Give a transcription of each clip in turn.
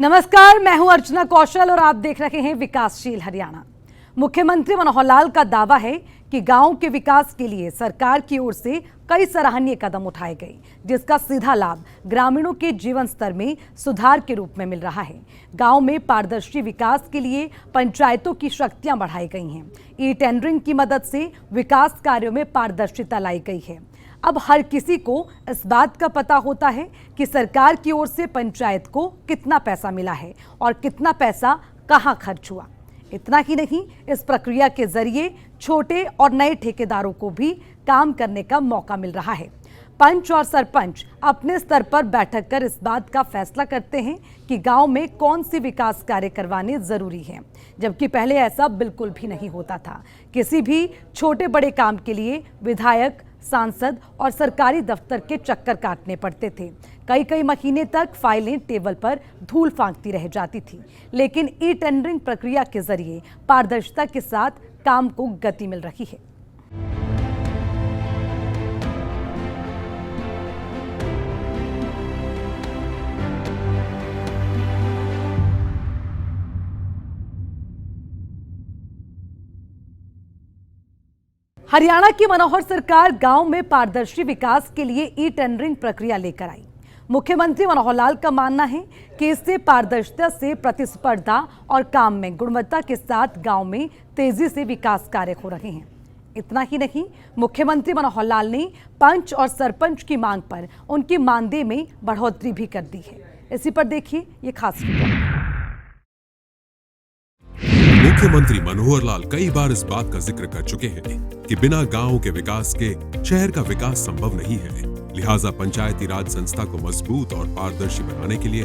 नमस्कार, मैं हूं अर्चना कौशल और आप देख रहे हैं विकासशील हरियाणा। मुख्यमंत्री मनोहर लाल का दावा है कि गांव के विकास के लिए सरकार की ओर से कई सराहनीय कदम उठाए गए, जिसका सीधा लाभ ग्रामीणों के जीवन स्तर में सुधार के रूप में मिल रहा है। गांव में पारदर्शी विकास के लिए पंचायतों की शक्तियां बढ़ाई गई हैं। ई टेंडरिंग की मदद से विकास कार्यों में पारदर्शिता लाई गई है। अब हर किसी को इस बात का पता होता है कि सरकार की ओर से पंचायत को कितना पैसा मिला है और कितना पैसा कहां खर्च हुआ। इतना ही नहीं, इस प्रक्रिया के जरिए छोटे और नए ठेकेदारों को भी काम करने का मौका मिल रहा है। पंच और सरपंच अपने स्तर पर बैठक कर इस बात का फैसला करते हैं कि गांव में कौन सी विकास कार्य करवाने जरूरी हैं, जबकि पहले ऐसा बिल्कुल भी नहीं होता था। किसी भी छोटे बड़े काम के लिए विधायक, सांसद और सरकारी दफ्तर के चक्कर काटने पड़ते थे। कई कई महीने तक फाइलें टेबल पर धूल फांकती रह जाती थी। लेकिन ई टेंडरिंग प्रक्रिया के जरिए पारदर्शिता के साथ काम को गति मिल रही है। हरियाणा की मनोहर सरकार गांव में पारदर्शी विकास के लिए ई टेंडरिंग प्रक्रिया लेकर आई। मुख्यमंत्री मनोहर लाल का मानना है कि इससे पारदर्शिता से प्रतिस्पर्धा और काम में गुणवत्ता के साथ गांव में तेजी से विकास कार्य हो रहे हैं। इतना ही नहीं, मुख्यमंत्री मनोहर लाल ने पंच और सरपंच की मांग पर उनकी मानदेय में बढ़ोतरी भी कर दी है। इसी पर देखिए ये खास रिपोर्ट। मुख्यमंत्री मनोहर लाल कई बार इस बात का जिक्र कर चुके हैं कि बिना गांव के विकास के शहर का विकास संभव नहीं है। लिहाजा पंचायती राज संस्था को मजबूत और पारदर्शी बनाने के लिए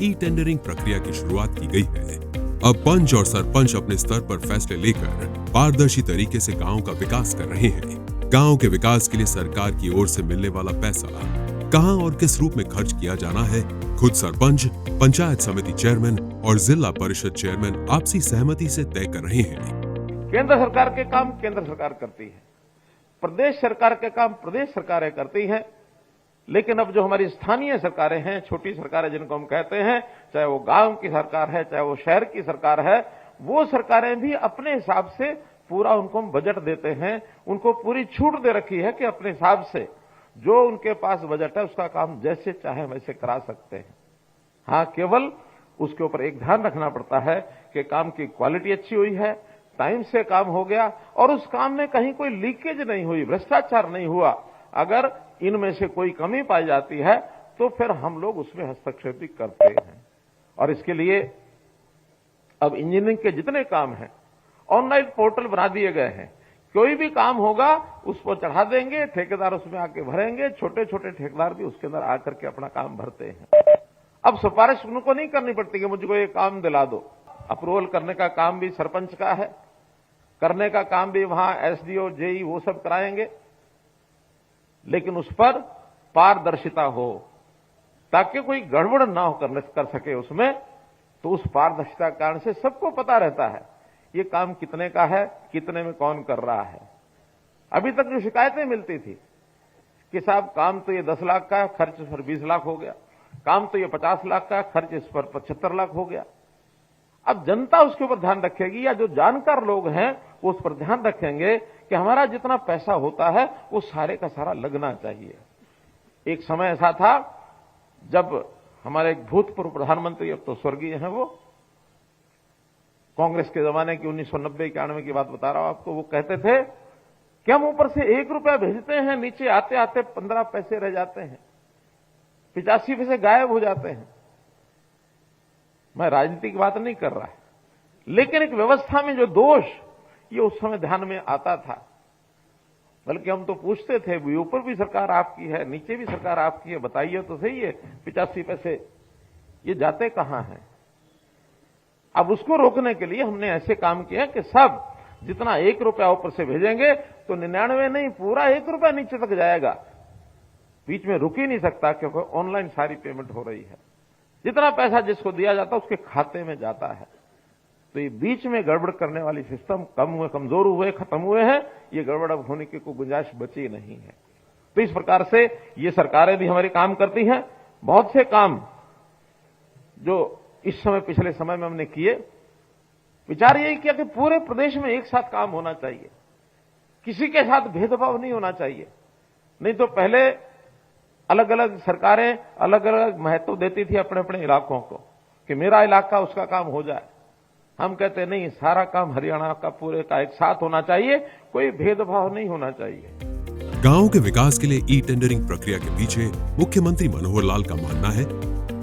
ई टेंडरिंग प्रक्रिया की शुरुआत की गई है। अब पंच और सरपंच अपने स्तर पर फैसले लेकर पारदर्शी तरीके से गांव का विकास कर रहे हैं। गांव के विकास के लिए सरकार की ओर से मिलने वाला पैसा कहां और किस रूप में खर्च किया जाना है, खुद सरपंच, पंचायत समिति चेयरमैन और जिला परिषद चेयरमैन आपसी सहमति से तय कर रहे हैं। केंद्र सरकार के काम केंद्र सरकार करती है, प्रदेश सरकार के काम प्रदेश सरकारें करती हैं। लेकिन अब जो हमारी स्थानीय सरकारें हैं, छोटी सरकारें जिनको हम कहते हैं, चाहे वो गांव की सरकार है, चाहे वो शहर की सरकार है, वो सरकारें भी अपने हिसाब से पूरा उनको बजट देते हैं। उनको पूरी छूट दे रखी है कि अपने हिसाब से जो उनके पास बजट है उसका काम जैसे चाहे वैसे करा सकते हैं। हाँ, केवल उसके ऊपर एक ध्यान रखना पड़ता है कि काम की क्वालिटी अच्छी हुई है, टाइम से काम हो गया और उस काम में कहीं कोई लीकेज नहीं हुई, भ्रष्टाचार नहीं हुआ। अगर इनमें से कोई कमी पाई जाती है तो फिर हम लोग उसमें हस्तक्षेप भी करते हैं। और इसके लिए अब इंजीनियरिंग के जितने काम हैं ऑनलाइन पोर्टल बना दिए गए हैं। कोई भी काम होगा उस पर चढ़ा देंगे, ठेकेदार उसमें आके भरेंगे। छोटे छोटे ठेकेदार भी उसके अंदर आकर के अपना काम भरते हैं। अब सिफारिश उनको नहीं करनी पड़ती कि मुझको ये काम दिला दो। अप्रूवल करने का काम भी सरपंच का है, करने का काम भी वहां एसडीओ, जेई वो सब कराएंगे। लेकिन उस पर पारदर्शिता हो ताकि कोई गड़बड़ ना कर सके उसमें। तो उस पारदर्शिता के कारण से सबको पता रहता है ये काम कितने का है, कितने में कौन कर रहा है। अभी तक जो शिकायतें मिलती थी कि साहब काम तो ये 10 लाख का है, खर्च इस पर 20 लाख हो गया, काम तो ये 50 लाख का, खर्च इस पर 75 लाख हो गया। अब जनता उसके ऊपर ध्यान रखेगी या जो जानकार लोग हैं वो उस पर ध्यान रखेंगे कि हमारा जितना पैसा होता है वो सारे का सारा लगना चाहिए। एक समय ऐसा था जब हमारे एक भूतपूर्व प्रधानमंत्री, अब तो स्वर्गीय हैं, वो कांग्रेस के जमाने की 1990-91 की बात बता रहा हूं आपको, वो कहते थे कि हम ऊपर से 1 रुपया भेजते हैं, नीचे आते आते 15 पैसे रह जाते हैं, 85 पैसे गायब हो जाते हैं। मैं राजनीति की बात नहीं कर रहा, लेकिन एक व्यवस्था में जो दोष ये उस समय ध्यान में आता था। बल्कि हम तो पूछते थे ऊपर भी सरकार आपकी है, नीचे भी सरकार आपकी है, बताइए तो सही है 85 पैसे ये जाते कहां हैं। अब उसको रोकने के लिए हमने ऐसे काम किया कि सब जितना 1 रुपया ऊपर से भेजेंगे तो 99 नहीं, पूरा 1 रुपया नीचे तक जाएगा, बीच में रुक ही नहीं सकता क्योंकि ऑनलाइन सारी पेमेंट हो रही है। जितना पैसा जिसको दिया जाता है उसके खाते में जाता है। तो ये बीच में गड़बड़ करने वाली सिस्टम कमजोर हुए, खत्म हुए हैं। ये गड़बड़ अब होने की कोई गुंजाइश बची नहीं है। तो इस प्रकार से ये सरकारें भी हमारे काम करती हैं। बहुत से काम जो इस समय पिछले समय में हमने किए। विचार यही किया कि पूरे प्रदेश में एक साथ काम होना चाहिए, किसी के साथ भेदभाव नहीं होना चाहिए। नहीं तो पहले अलग अलग सरकारें अलग अलग महत्व देती थी अपने अपने इलाकों को कि मेरा इलाका उसका काम हो जाए। हम कहते नहीं, सारा काम हरियाणा का पूरे का एक साथ होना चाहिए, कोई भेदभाव नहीं होना चाहिए। गांव के विकास के लिए ई टेंडरिंग प्रक्रिया के पीछे मुख्यमंत्री मनोहर लाल का मानना है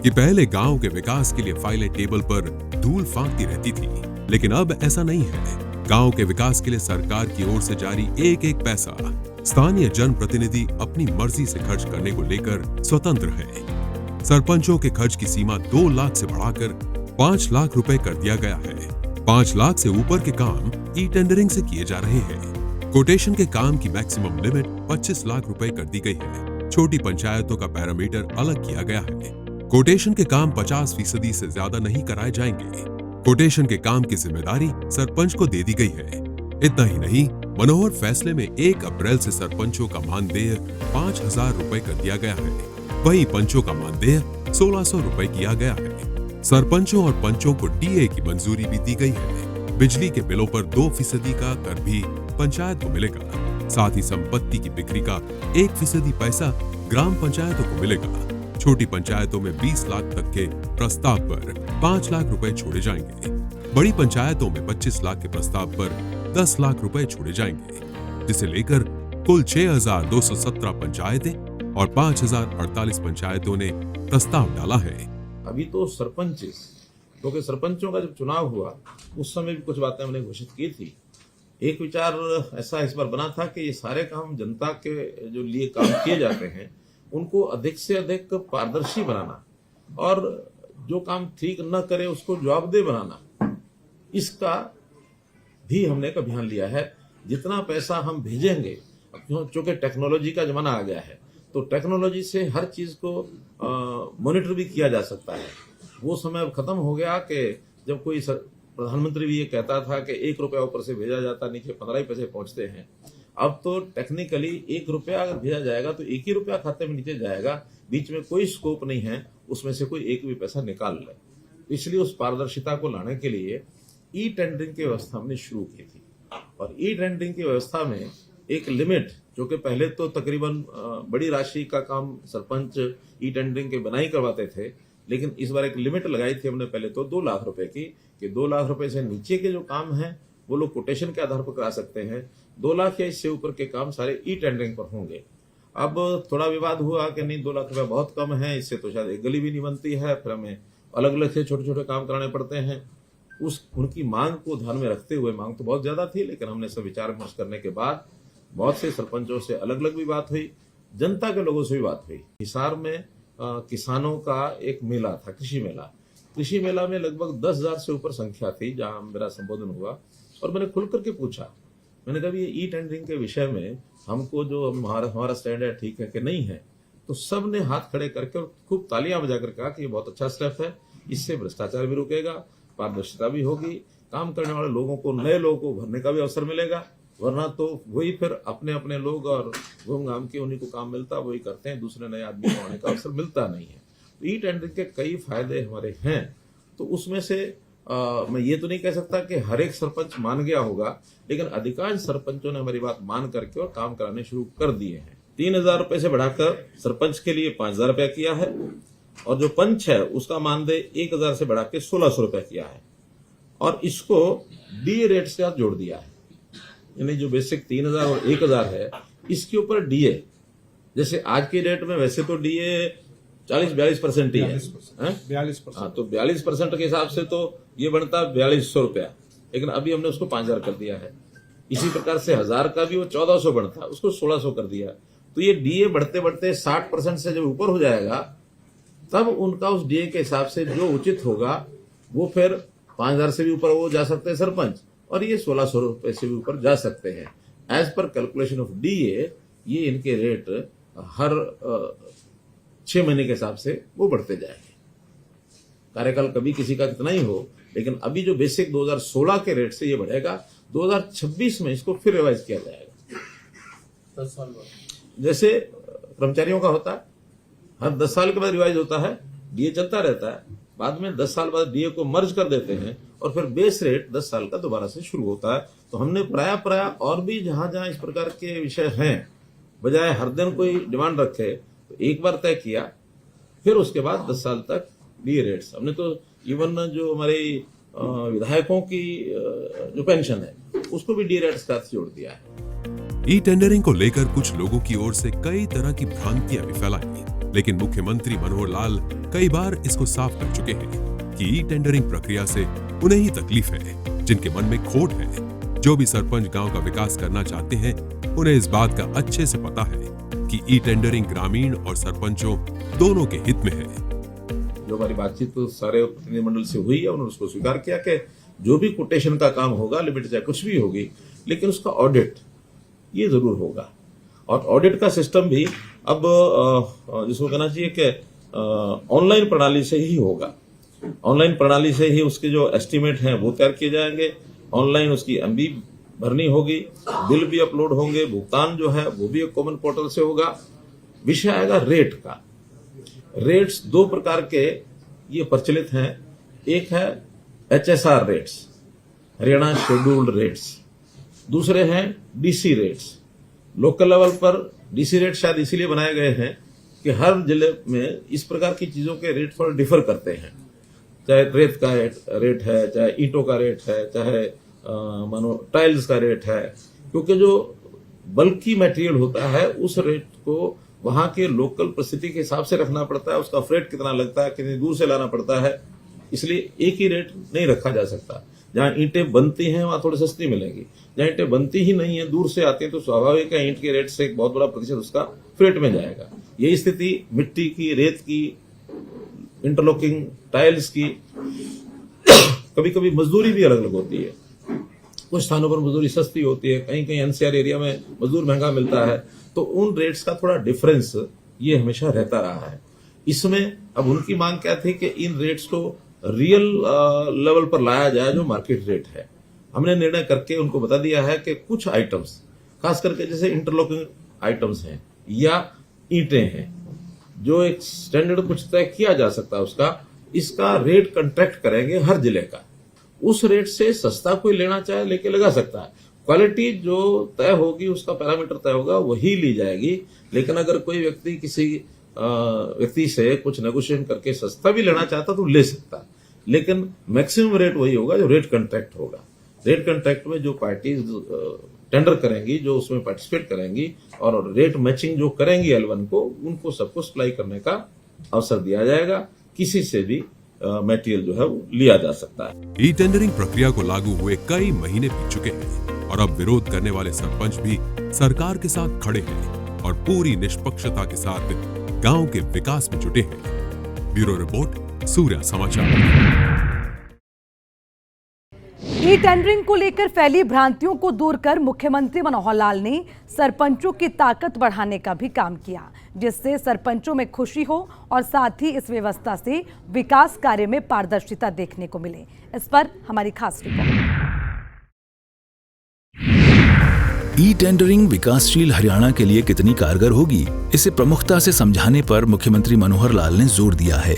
कि पहले गांव के विकास के लिए फाइलें टेबल पर धूल फांकती रहती थी, लेकिन अब ऐसा नहीं है। गांव के विकास के लिए सरकार की ओर से जारी एक एक पैसा स्थानीय जनप्रतिनिधि अपनी मर्जी से खर्च करने को लेकर स्वतंत्र है। सरपंचों के खर्च की सीमा 2 लाख से बढ़ाकर 5 लाख रुपए कर दिया गया है। 5 लाख से ऊपर के काम ई टेंडरिंग से किए जा रहे हैं। कोटेशन के काम की मैक्सिमम लिमिट 25 लाख रुपए कर दी गई है। छोटी पंचायतों का पैरामीटर अलग किया गया है। कोटेशन के काम 50% से ज्यादा नहीं कराए जाएंगे। कोटेशन के काम की जिम्मेदारी सरपंच को दे दी गई है। इतना ही नहीं, मनोहर फैसले में 1 अप्रैल से सरपंचों का मानदेय 5,000 रुपए कर दिया गया है। वहीं पंचों का मानदेय 1,600 रुपए किया गया है। सरपंचों और पंचों को डीए की मंजूरी भी दी गई है। बिजली के बिलों पर 2% का कर भी पंचायत को मिलेगा। साथ ही संपत्ति की बिक्री का 1% पैसा ग्राम पंचायतों को मिलेगा। छोटी पंचायतों में 20 लाख तक के प्रस्ताव पर 5 लाख रुपए छोड़े जाएंगे। बड़ी पंचायतों में 25 लाख के प्रस्ताव पर 10 लाख रुपए छोड़े जाएंगे, जिसे लेकर कुल 6,217 पंचायतें और 5,048 पंचायतों ने प्रस्ताव डाला है। अभी तो सरपंच, क्योंकि सरपंचों का जब चुनाव हुआ उस समय भी कुछ बातें हमने घोषित की थी। एक विचार ऐसा इस बार बना था कि ये सारे काम जनता के जो लिए काम किए जाते हैं उनको अधिक से अधिक पारदर्शी बनाना और जो काम ठीक न करे उसको जवाबदेह बनाना, इसका भी हमने एक अभियान लिया है। जितना पैसा हम भेजेंगे, चूंकि टेक्नोलॉजी का जमाना आ गया है तो टेक्नोलॉजी से हर चीज को मॉनिटर भी किया जा सकता है। वो समय अब खत्म हो गया कि जब कोई प्रधानमंत्री भी ये कहता था कि 1 रुपया ऊपर से भेजा जाता, नीचे 15 ही पैसे पहुंचते हैं। अब तो टेक्निकली 1 रुपया अगर भेजा जाएगा तो 1 ही रुपया खाते में नीचे जाएगा, बीच में कोई स्कोप नहीं है उसमें से कोई एक भी पैसा निकाल ले। इसलिए उस पारदर्शिता को लाने के लिए ई टेंडरिंग की व्यवस्था हमने शुरू की थी। और ई टेंडरिंग की व्यवस्था में एक लिमिट, जो कि पहले तो तकरीबन बड़ी राशि का काम सरपंच ई टेंडरिंग के बनाई करवाते थे, लेकिन इस बार एक लिमिट लगाई थी हमने पहले तो 2 लाख रुपए की, कि 2 लाख रुपए से नीचे के जो काम हैं वो लोग कोटेशन के आधार पर करा सकते हैं। 2 लाख या इससे ऊपर के काम सारे ई टेंडरिंग पर होंगे। अब थोड़ा विवाद हुआ कि नहीं 2 लाख रुपए बहुत कम है, इससे तो शायद एक गली भी नहीं बनती है, फिर हमें अलग अलग से छोटे छोटे काम कराने पड़ते हैं। उनकी मांग को ध्यान में रखते हुए, मांग तो बहुत ज्यादा थी, लेकिन हमने सब विचार विमर्श करने के बाद बहुत से सरपंचों से अलग अलग भी बात हुई, जनता के लोगों से भी बात हुई। हिसार में किसानों का एक मेला था, कृषि मेला। कृषि मेला में लगभग 10,000 से ऊपर संख्या थी जहां मेरा संबोधन हुआ और मैंने खुल करके पूछा, मैंने कहा ये ई टेंडरिंग के विषय में हमको जो हमारा स्टैंड है ठीक है कि नहीं है। तो सब ने हाथ खड़े करके और खूब तालियां बजाकर कहा कि ये बहुत अच्छा स्टेप है, इससे भ्रष्टाचार भी रुकेगा, पारदर्शिता भी होगी, काम करने वाले लोगों को, नए लोगों को भरने का भी अवसर मिलेगा। वरना तो वही फिर अपने अपने लोग और घूम घाम के उन्हीं को काम मिलता, वही करते हैं, दूसरे नए आदमी को आने का अवसर मिलता नहीं है। तो ई टेंडरिंग के कई फायदे हमारे हैं। तो उसमें से मैं ये तो नहीं कह सकता कि हर एक सरपंच मान गया होगा, लेकिन अधिकांश सरपंचों ने हमारी बात मान करके और काम कराने शुरू कर दिए हैं। 3,000 रुपए से बढ़ाकर सरपंच के लिए 5,000 रुपया किया है और जो पंच है उसका मानदेय 1,000 से बढ़ा के 1,600 रुपया किया है और इसको डीए रेट से साथ जोड़ दिया है। यानी जो बेसिक 3,000 और 1,000 है, इसके ऊपर डीए, जैसे आज के रेट में वैसे तो डीए 40-42% ही है, 42%। हाँ, तो 42% के हिसाब से तो ये बनता 4,200 रुपया, लेकिन अभी हमने उसको 5,000 कर दिया है। इसी प्रकार से 1,000 का भी वो 1,400 बनता, उसको 1,600 कर दिया। तो ये डीए बढ़ते बढ़ते 60% से जब ऊपर हो जाएगा तब उनका उस डीए के हिसाब से जो उचित होगा वो फिर 5,000 से भी ऊपर वो जा सकते हैं सरपंच, और ये 1,600 रुपए से भी ऊपर जा सकते हैं। As per calculation of DA ये इनके रेट हर 6 महीने के हिसाब से वो बढ़ते जाएंगे। कार्यकाल कभी किसी का कितना ही हो, लेकिन अभी जो बेसिक 2016 के रेट से ये बढ़ेगा, 2026 में इसको फिर रिवाइज किया जाएगा। 10 साल बाद जैसे कर्मचारियों का होता है, हर 10 साल के बाद रिवाइज होता है, डीए चलता रहता है। बाद में 10 साल बाद डीए को मर्ज कर देते हैं और फिर बेस रेट 10 साल का दोबारा से शुरू होता है। तो हमने प्राय और भी जहां जहां इस प्रकार के विषय हैं, बजाय हर दिन कोई डिमांड रखे, तो एक बार तय किया, फिर उसके बाद 10 साल तक डीए रेट्स। हमने तो इवन जो हमारे विधायकों की जो पेंशन है उसको भी डीए रेट्स का जोड़ दिया है। ई टेंडरिंग को लेकर कुछ लोगों की ओर से कई तरह की भ्रांतियां भी फैलाई, लेकिन मुख्यमंत्री मनोहर लाल कई बार इसको साफ कर चुके हैं कि ई टेंडरिंग प्रक्रिया से उन्हें ही तकलीफ है जिनके मन में खोट है। जो भी सरपंच गांव का विकास करना चाहते हैं उन्हें इस बात का अच्छे से पता है कि ई टेंडरिंग ग्रामीण और सरपंचों दोनों के हित में है। जो हमारी बातचीत तो सारे प्रतिनिधिमंडल से हुई है, उन्होंने उसको स्वीकार किया कि जो भी कोटेशन का काम होगा, लिमिट चाहे कुछ भी होगी, लेकिन उसका ऑडिट ये जरूर होगा। और ऑडिट का सिस्टम भी अब जिसको कहना चाहिए कि ऑनलाइन प्रणाली से ही होगा। ऑनलाइन प्रणाली से ही उसके जो एस्टीमेट हैं वो तैयार किए जाएंगे, ऑनलाइन उसकी एमबी भरनी होगी, बिल भी अपलोड होंगे, भुगतान जो है वो भी एक कॉमन पोर्टल से होगा। विषय आएगा रेट का। रेट्स दो प्रकार के ये प्रचलित हैं। एक है HSR rates, Haryana scheduled rates, दूसरे हैं डीसी रेट्स। लोकल लेवल पर डीसी रेट शायद इसीलिए बनाए गए हैं कि हर जिले में इस प्रकार की चीजों के रेट थोड़ा डिफर करते हैं। चाहे रेत का रेट है, चाहे ईंटों का रेट है, चाहे मानो टाइल्स का रेट है, क्योंकि जो बल्कि मटेरियल होता है उस रेट को वहां के लोकल परिस्थिति के हिसाब से रखना पड़ता है। उसका फ्रेट कितना लगता है, कितनी दूर से लाना पड़ता है, इसलिए एक ही रेट नहीं रखा जा सकता। जहां ईंटें बनती हैं वहां थोड़ी सस्ती मिलेगी, जहां ईंटें बनती ही नहीं है, दूर से आती है, तो स्वाभाविक है ईंट के रेट से एक बहुत बड़ा प्रतिशत उसका फ्रेट में जाएगा। यही स्थिति मिट्टी की, रेत की, इंटरलॉकिंग टाइल्स की, कभी कभी मजदूरी भी अलग अलग होती है। कुछ स्थानों पर मजदूरी सस्ती होती है, कहीं कहीं एनसीआर एरिया में मजदूर महंगा मिलता है, तो उन रेट्स का थोड़ा डिफरेंस ये हमेशा रहता रहा है। इसमें अब उनकी मांग क्या थी कि इन रेट्स को रियल लेवल पर लाया जाए जो मार्केट रेट है। हमने निर्णय करके उनको बता दिया है कि कुछ आइटम्स, खास करके जैसे इंटरलॉकिंग आइटम्स हैं या ईंटें हैं, जो एक स्टैंडर्ड कुछ तय किया जा सकता है उसका, इसका रेट कॉन्ट्रैक्ट करेंगे हर जिले का। उस रेट से सस्ता कोई लेना चाहे लेके लगा सकता है। क्वालिटी जो तय होगी, उसका पैरामीटर तय होगा, वही ली जाएगी। लेकिन अगर कोई व्यक्ति किसी व्यक्ति से कुछ नेगोशिएशन करके सस्ता भी लेना चाहता तो ले सकता है, लेकिन मैक्सिमम रेट वही होगा जो रेट कॉन्ट्रैक्ट होगा। रेट कॉन्ट्रैक्ट में जो पार्टीज टेंडर करेंगी, जो उसमें पार्टिसिपेट करेंगी और रेट मैचिंग जो करेंगी L1 को, उनको सबको सप्लाई करने का अवसर दिया जाएगा। किसी से भी मटेरियल जो है वो लिया जा सकता है। ई टेंडरिंग प्रक्रिया को लागू हुए कई महीने बीत चुके हैं और अब विरोध करने वाले सरपंच भी सरकार के साथ खड़े हैं और पूरी निष्पक्षता के साथ गांव के विकास में जुटे हैं। ब्यूरो रिपोर्ट, सूर्या समाचार। ई टेंडरिंग को लेकर फैली भ्रांतियों को दूर कर मुख्यमंत्री मनोहर लाल ने सरपंचों की ताकत बढ़ाने का भी काम किया, जिससे सरपंचों में खुशी हो और साथ ही इस व्यवस्था से विकास कार्य में पारदर्शिता देखने को मिले। इस पर हमारी खास रिपोर्ट। ई टेंडरिंग विकासशील हरियाणा के लिए कितनी कारगर होगी, इसे प्रमुखता से समझाने पर मुख्यमंत्री मनोहर लाल ने जोर दिया है।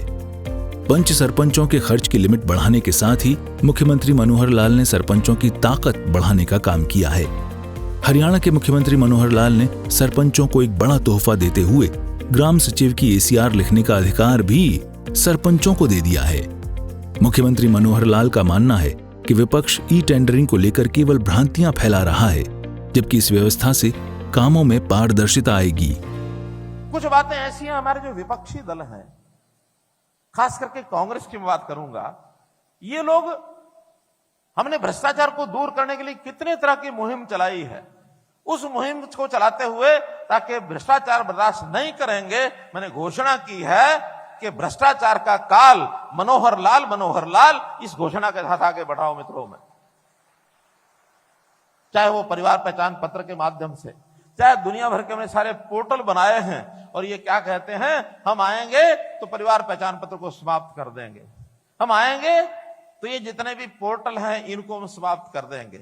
पंच सरपंचों के खर्च की लिमिट बढ़ाने के साथ ही मुख्यमंत्री मनोहर लाल ने सरपंचों की ताकत बढ़ाने का काम किया है। हरियाणा के मुख्यमंत्री मनोहर लाल ने सरपंचों को एक बड़ा तोहफा देते हुए ग्राम सचिव की एसीआर लिखने का अधिकार भी सरपंचों को दे दिया है। मुख्यमंत्री मनोहर लाल का मानना है कि विपक्ष ई टेंडरिंग को लेकर केवल भ्रांतियां फैला रहा है, जबकि इस व्यवस्था से कामों में पारदर्शिता आएगी। कुछ बातें ऐसी हैं, हमारे जो विपक्षी दल हैं, खास करके कांग्रेस की मैं बात करूंगा, ये लोग, हमने भ्रष्टाचार को दूर करने के लिए कितने तरह की मुहिम चलाई है। उस मुहिम को चलाते हुए ताकि भ्रष्टाचार बर्दाश्त नहीं करेंगे, मैंने घोषणा की है कि भ्रष्टाचार का काल मनोहर लाल, इस घोषणा के साथ आगे बढ़ाओ मित्रों में। चाहे वो परिवार पहचान पत्र के माध्यम से, चाहे दुनिया भर के हमने सारे पोर्टल बनाए हैं और ये क्या कहते हैं, हम आएंगे तो परिवार पहचान पत्र को समाप्त कर देंगे, हम आएंगे तो ये जितने भी पोर्टल हैं इनको हम समाप्त कर देंगे।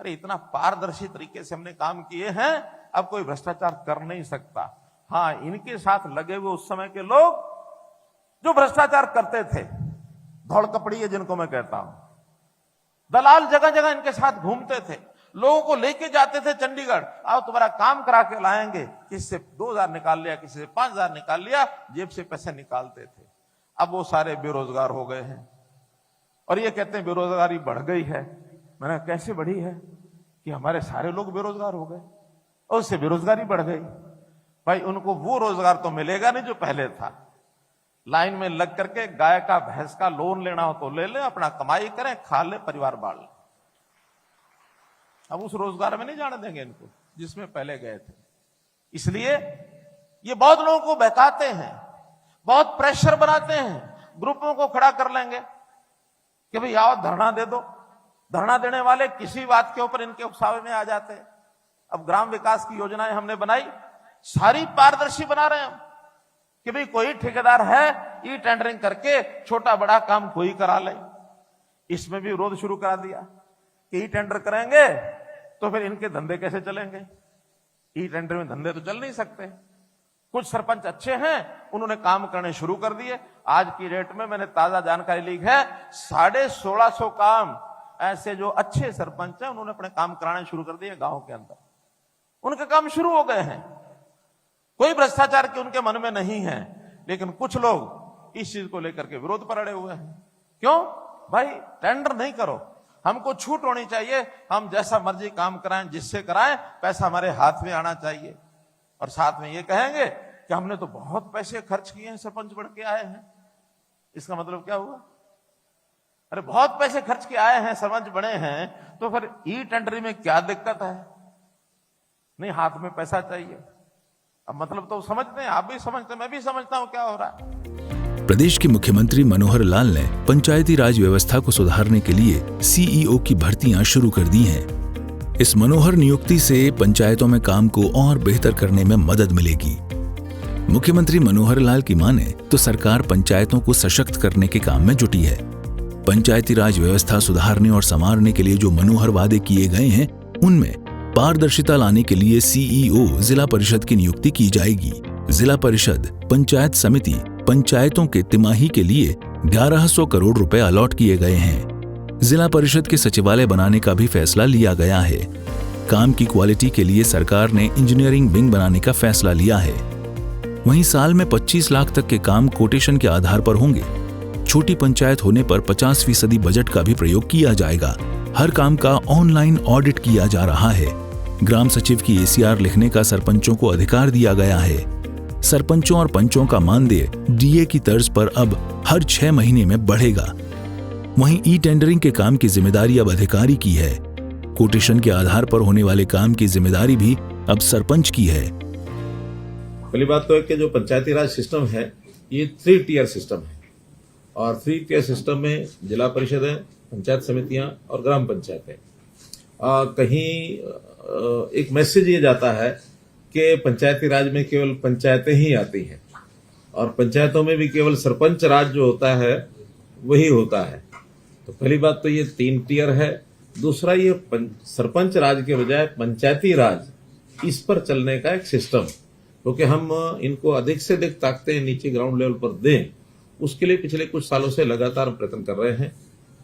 अरे इतना पारदर्शी तरीके से हमने काम किए हैं, अब कोई भ्रष्टाचार कर नहीं सकता। हाँ, इनके साथ लगे हुए उस समय के लोग जो भ्रष्टाचार करते थे, धौड़ कपड़ी है जिनको मैं कहता हूं। दलाल जगह जगह इनके साथ घूमते थे, लोगों को लेके जाते थे चंडीगढ़, आओ तुम्हारा काम करा के लाएंगे। किसी से 2000 निकाल लिया, किसी से 5000 निकाल लिया, जेब से पैसे निकालते थे। अब वो सारे बेरोजगार हो गए हैं और ये कहते हैं बेरोजगारी बढ़ गई है। मैंने कैसे बढ़ी है कि हमारे सारे लोग बेरोजगार हो गए और उससे बेरोजगारी बढ़ गई। भाई उनको वो रोजगार तो मिलेगा नहीं जो पहले था। लाइन में लग करके गाय का भैंस का लोन लेना हो तो ले ले, अपना कमाई करें, खा ले, परिवार बाढ़ ले। अब उस रोजगार में नहीं जाने देंगे इनको जिसमें पहले गए थे। इसलिए ये बहुत लोगों को बहकाते हैं, बहुत प्रेशर बनाते हैं, ग्रुपों को खड़ा कर लेंगे कि भाई आओ धरना दे दो। धरना देने वाले किसी बात के ऊपर इनके उकसावे में आ जाते हैं। अब ग्राम विकास की योजनाएं हमने बनाई, सारी पारदर्शी बना रहे हैं हम कि भाई कोई ठेकेदार है, ई टेंडरिंग करके छोटा बड़ा काम कोई करा ले। इसमें भी विरोध शुरू करा दिया कि ई टेंडर करेंगे तो फिर इनके धंधे कैसे चलेंगे। ई टेंडर में धंधे तो चल नहीं सकते। कुछ सरपंच अच्छे हैं, उन्होंने काम करने शुरू कर दिए। आज की डेट में मैंने ताजा जानकारी ली है, 1650 काम ऐसे जो अच्छे सरपंच हैं उन्होंने अपने काम कराने शुरू कर दिए गांव के अंदर। उनके काम शुरू हो गए हैं। कोई भ्रष्टाचार के उनके मन में नहीं है, लेकिन कुछ लोग इस चीज को लेकर के विरोध पर अड़े हुए हैं। क्यों भाई, टेंडर नहीं करो, हमको छूट होनी चाहिए, हम जैसा मर्जी काम कराएं, जिससे कराएं, पैसा हमारे हाथ में आना चाहिए। और साथ में ये कहेंगे कि हमने तो बहुत पैसे खर्च किए हैं, सरपंच बन के आए हैं। इसका मतलब क्या हुआ? अरे बहुत पैसे खर्च के आए हैं, सरपंच बने हैं, तो फिर ई टेंडरिंग में क्या दिक्कत है? नहीं, हाथ में पैसा चाहिए। अब मतलब तो समझते हैं, आप भी समझते हैं, मैं भी समझता हूं क्या हो रहा है। प्रदेश के मुख्यमंत्री मनोहर लाल ने पंचायती राज व्यवस्था को सुधारने के लिए सीईओ की भर्तियां शुरू कर दी हैं। इस मनोहर नियुक्ति से पंचायतों में काम को और बेहतर करने में मदद मिलेगी। मुख्यमंत्री मनोहर लाल की माने तो सरकार पंचायतों को सशक्त करने के काम में जुटी है। पंचायती राज व्यवस्था सुधारने और संवारने के लिए जो मनोहर वादे किए गए हैं, उनमें पारदर्शिता लाने के लिए सीईओ जिला परिषद की नियुक्ति की जाएगी। जिला परिषद, पंचायत समिति, पंचायतों के तिमाही के लिए 1100 करोड़ रुपए अलॉट किए गए हैं। जिला परिषद के सचिवालय बनाने का भी फैसला लिया गया है। काम की क्वालिटी के लिए सरकार ने इंजीनियरिंग विंग बनाने का फैसला लिया है। वहीं साल में 25 लाख तक के काम कोटेशन के आधार पर होंगे। छोटी पंचायत होने पर 50% बजट का भी प्रयोग किया जाएगा। हर काम का ऑनलाइन ऑडिट किया जा रहा है। ग्राम सचिव की एसीआर लिखने का सरपंचों को अधिकार दिया गया है। सरपंचों और पंचों का मानदेय डीए की तर्ज पर अब हर 6 महीने में बढ़ेगा। वहीं ई टेंडरिंग के काम की जिम्मेदारी अब अधिकारी की है। कोटेशन के आधार पर होने वाले काम की जिम्मेदारी भी अब सरपंच की है। पहली बात तो है कि जो पंचायती राज सिस्टम है ये 3 टियर सिस्टम है और 3 टियर सिस्टम में जिला परिषद है, पंचायत समितियां और ग्राम पंचायतें। कहीं एक मैसेज ये जाता है कि पंचायती राज में केवल पंचायतें ही आती हैं और पंचायतों में भी केवल सरपंच राज जो होता है वही होता है। तो पहली बात तो ये 3 टियर है। दूसरा, ये सरपंच राज के बजाय पंचायती राज, इस पर चलने का एक सिस्टम, क्योंकि हम इनको अधिक से अधिक ताकतें नीचे ग्राउंड लेवल पर दें, उसके लिए पिछले कुछ सालों से लगातार प्रयत्न कर रहे हैं।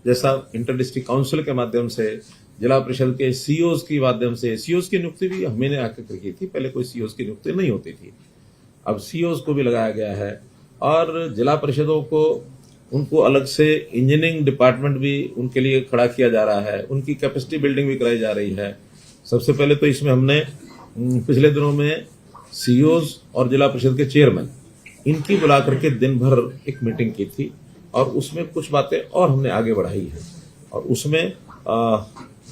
जैसा इंटर डिस्ट्रिक्ट काउंसिल के माध्यम से, जिला परिषद के सीओज की माध्यम से, सीओज की नियुक्ति भी हमने आकर की थी, पहले कोई सीओज की नियुक्ति नहीं होती थी, अब सीओज को भी लगाया गया है। और जिला परिषदों को, उनको अलग से इंजीनियरिंग डिपार्टमेंट भी उनके लिए खड़ा किया जा रहा है, उनकी कैपेसिटी बिल्डिंग भी कराई जा रही है। सबसे पहले तो इसमें हमने पिछले दिनों में सीओज और जिला परिषद के चेयरमैन, इनकी बुला करके दिन भर एक मीटिंग की थी और उसमें कुछ बातें और हमने आगे बढ़ाई है। और उसमें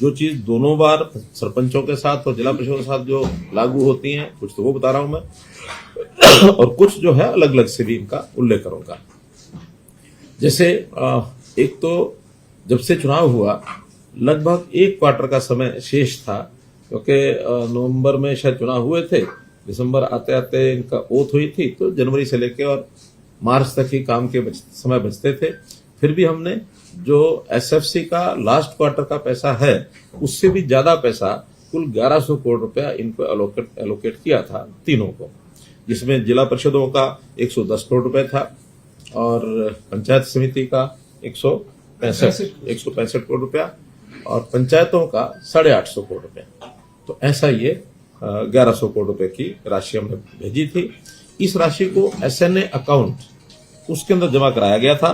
जो चीज दोनों बार सरपंचों के साथ और जिला परिषद के साथ जो लागू होती हैं, कुछ तो वो बता रहा हूं मैं, और कुछ जो है अलग अलग से भी इनका उल्लेख करूंगा। जैसे एक तो जब से चुनाव हुआ लगभग 1 क्वार्टर का समय शेष था, क्योंकि नवंबर में शायद चुनाव हुए थे, दिसंबर आते आते इनका ओथ हुई थी, तो जनवरी से लेकर और मार्च तक ही काम के समय बचते थे। फिर भी हमने जो एसएफसी का लास्ट क्वार्टर का पैसा है, उससे भी ज्यादा पैसा, कुल 1100 करोड़ रुपया इनको एलोकेट किया था तीनों को, जिसमें जिला परिषदों का 110 करोड़ रुपए था और पंचायत समिति का 165 करोड़ रुपया और पंचायतों का 850 करोड़ रुपया। तो ऐसा ये 1100 करोड़ रुपए की राशि हमने भेजी थी। इस राशि को SNA अकाउंट उसके अंदर जमा कराया गया था।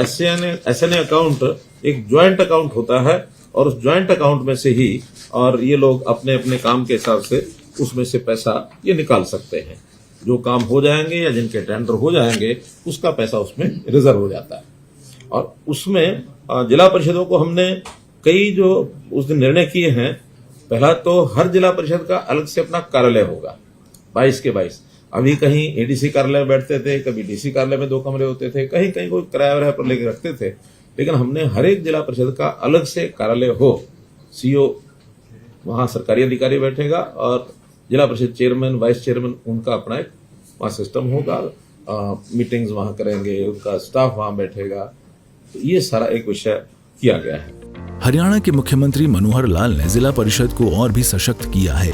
SNA अकाउंट एक ज्वाइंट अकाउंट होता है और उस ज्वाइंट अकाउंट में से ही और ये लोग अपने अपने काम के हिसाब से उसमें से पैसा ये निकाल सकते हैं। जो काम हो जाएंगे या जिनके टेंडर हो जाएंगे उसका पैसा उसमें रिजर्व हो जाता है। और उसमें जिला परिषदों को हमने कई जो उस दिन निर्णय किए हैं, पहला तो हर जिला परिषद का अलग से अपना कार्यालय होगा 22 के 22। अभी कहीं ADC कार्यालय में बैठते थे, कभी DC कार्यालय में 2 कमरे होते थे, कहीं कहीं कोई किराया पर लेके रखते थे। लेकिन हमने हर एक जिला परिषद का अलग से कार्यालय हो, CO वहां सरकारी अधिकारी बैठेगा और जिला परिषद चेयरमैन वाइस चेयरमैन उनका अपना एक वहां सिस्टम होगा। मीटिंग्स वहां करेंगे, उनका स्टाफ वहां बैठेगा। तो ये सारा एक विषय किया गया है। हरियाणा के मुख्यमंत्री मनोहर लाल ने जिला परिषद को और भी सशक्त किया है।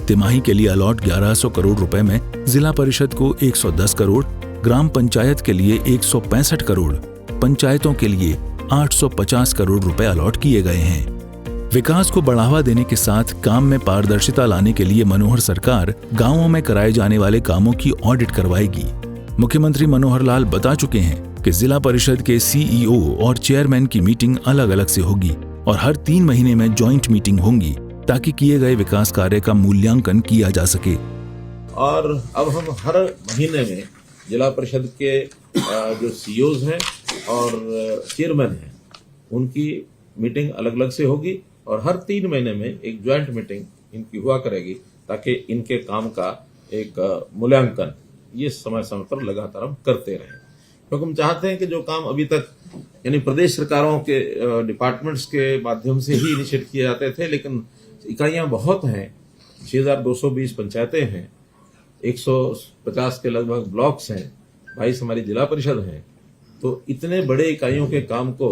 तिमाही के लिए अलॉट 1100 करोड़ रुपए में जिला परिषद को 110 करोड़, ग्राम पंचायत के लिए 165 करोड़, पंचायतों के लिए 850 करोड़ रुपए अलॉट किए गए हैं। विकास को बढ़ावा देने के साथ काम में पारदर्शिता लाने के लिए मनोहर सरकार गांवों में कराए जाने वाले कामों की ऑडिट करवाएगी। मुख्यमंत्री मनोहर लाल बता चुके हैं कि जिला परिषद के CEO और चेयरमैन की मीटिंग अलग अलग से होगी और हर 3 महीने में जॉइंट मीटिंग होंगी ताकि किए गए विकास कार्य का मूल्यांकन किया जा सके। और अब हम हर महीने में जिला परिषद के जो CEOs हैं और चेयरमैन हैं उनकी मीटिंग अलग अलग से होगी और हर 3 महीने में एक ज्वाइंट मीटिंग इनकी हुआ करेगी ताकि इनके काम का एक मूल्यांकन ये समय समय पर लगातार हम करते रहें। क्योंकि हम चाहते हैं कि जो काम अभी तक यानी प्रदेश सरकारों के डिपार्टमेंट्स के माध्यम से ही इनिशिएट किए जाते थे, लेकिन इकाइयां बहुत हैं, 6220 पंचायतें हैं, 150 के लगभग ब्लॉक्स हैं, 22 हमारी जिला परिषद हैं। तो इतने बड़े इकाइयों के काम को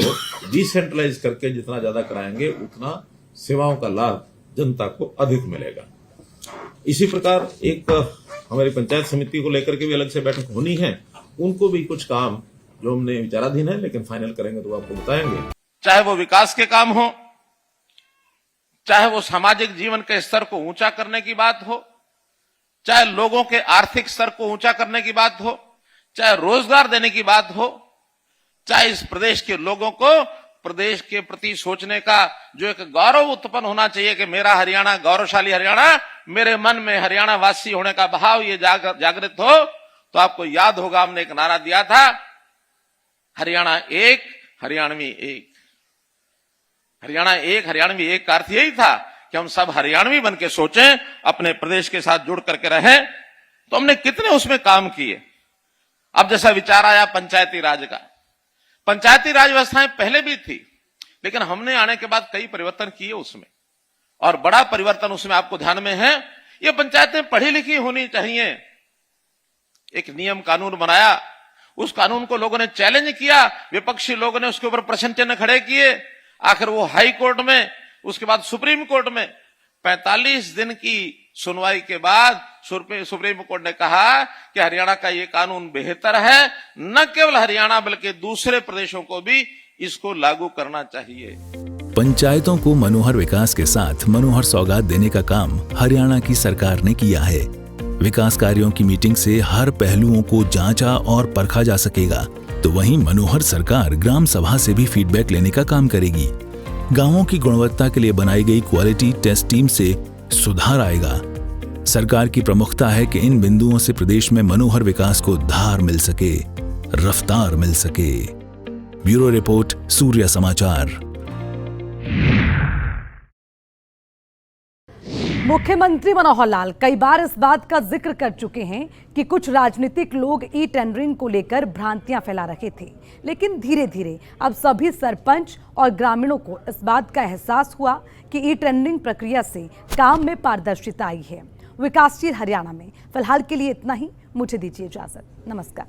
डिसेंट्रलाइज करके जितना ज्यादा कराएंगे उतना सेवाओं का लाभ जनता को अधिक मिलेगा। इसी प्रकार एक हमारी पंचायत समिति को लेकर के भी अलग से बैठक होनी है। उनको भी कुछ काम जो हमने विचाराधीन है लेकिन फाइनल करेंगे तो आपको बताएंगे। चाहे वो विकास के काम हो, चाहे वो सामाजिक जीवन के स्तर को ऊंचा करने की बात हो, चाहे लोगों के आर्थिक स्तर को ऊंचा करने की बात हो, चाहे रोजगार देने की बात हो, चाहे इस प्रदेश के लोगों को प्रदेश के प्रति सोचने का जो एक गौरव उत्पन्न होना चाहिए कि मेरा हरियाणा गौरवशाली हरियाणा, मेरे मन में हरियाणा वासी होने का भाव ये जागृत हो। तो आपको याद होगा हमने एक नारा दिया था, हरियाणा एक हरियाणवी एक। हरियाणा एक हरियाणवी एक का अर्थ यही था कि हम सब हरियाणवी बन के सोचें, अपने प्रदेश के साथ जुड़ करके रहें। तो हमने कितने उसमें काम किए। अब जैसा विचार आया पंचायती राज का, पंचायती राज व्यवस्थाएं पहले भी थी लेकिन हमने आने के बाद कई परिवर्तन किए उसमें, और बड़ा परिवर्तन उसमें आपको ध्यान में है, ये पंचायतें पढ़ी लिखी होनी चाहिए। एक नियम कानून बनाया, उस कानून को लोगों ने चैलेंज किया, विपक्षी लोगों ने उसके ऊपर प्रश्न चिन्ह खड़े किए, आखिर वो हाई कोर्ट में, उसके बाद सुप्रीम कोर्ट में 45 दिन की सुनवाई के बाद सुप्रीम कोर्ट ने कहा कि हरियाणा का ये कानून बेहतर है, न केवल हरियाणा बल्कि दूसरे प्रदेशों को भी इसको लागू करना चाहिए। पंचायतों को मनोहर विकास के साथ मनोहर सौगात देने का काम हरियाणा की सरकार ने किया है। विकास कार्यों की मीटिंग से हर पहलुओं को जांचा और परखा जा सकेगा। तो वहीं मनोहर सरकार ग्राम सभा से भी फीडबैक लेने का काम करेगी। गांवों की गुणवत्ता के लिए बनाई गई क्वालिटी टेस्ट टीम से सुधार आएगा। सरकार की प्रमुखता है कि इन बिंदुओं से प्रदेश में मनोहर विकास को धार मिल सके, रफ्तार मिल सके। ब्यूरो रिपोर्ट, सूर्य समाचार। मुख्यमंत्री मनोहर लाल कई बार इस बात का जिक्र कर चुके हैं कि कुछ राजनीतिक लोग ई टेंडरिंग को लेकर भ्रांतियां फैला रहे थे, लेकिन धीरे धीरे अब सभी सरपंच और ग्रामीणों को इस बात का एहसास हुआ कि ई टेंडरिंग प्रक्रिया से काम में पारदर्शिता आई है। विकासशील हरियाणा में फिलहाल के लिए इतना ही। मुझे दीजिए इजाजत। नमस्कार।